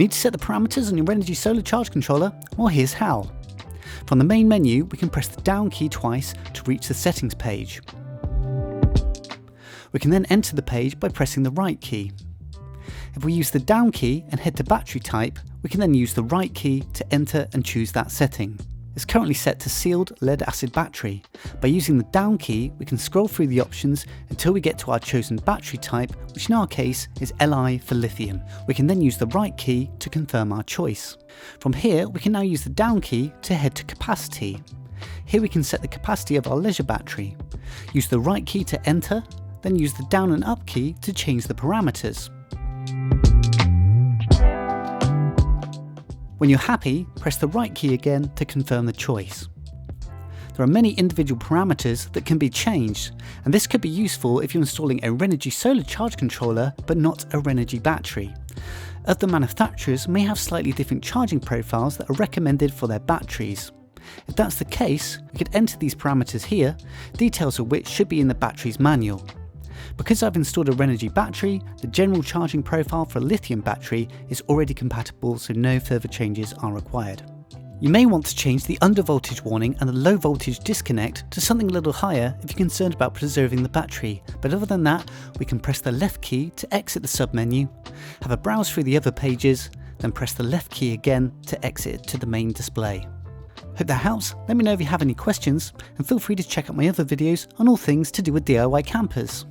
Need to set the parameters on your Renogy solar charge controller? Well, here's how. From the main menu, we can press the down key twice to reach the settings page. We can then enter the page by pressing the right key. If we use the down key and head to battery type, we can then use the right key to enter and choose that setting. It's currently set to sealed lead acid battery. By using the down key, we can scroll through the options until we get to our chosen battery type, which in our case is Li for lithium. We can then use the right key to confirm our choice. From here, we can now use the down key to head to capacity. Here we can set the capacity of our leisure battery. Use the right key to enter, then use the down and up key to change the parameters. When you're happy, press the right key again to confirm the choice. There are many individual parameters that can be changed, and this could be useful if you're installing a Renogy solar charge controller but not a Renogy battery. Other manufacturers may have slightly different charging profiles that are recommended for their batteries. If that's the case, we could enter these parameters here, details of which should be in the battery's manual. Because I've installed a Renogy battery, the general charging profile for a lithium battery is already compatible, so no further changes are required. You may want to change the under voltage warning and the low voltage disconnect to something a little higher if you're concerned about preserving the battery, but other than that, we can press the left key to exit the submenu, have a browse through the other pages, then press the left key again to exit to the main display. Hope that helps. Let me know if you have any questions, and feel free to check out my other videos on all things to do with DIY campers.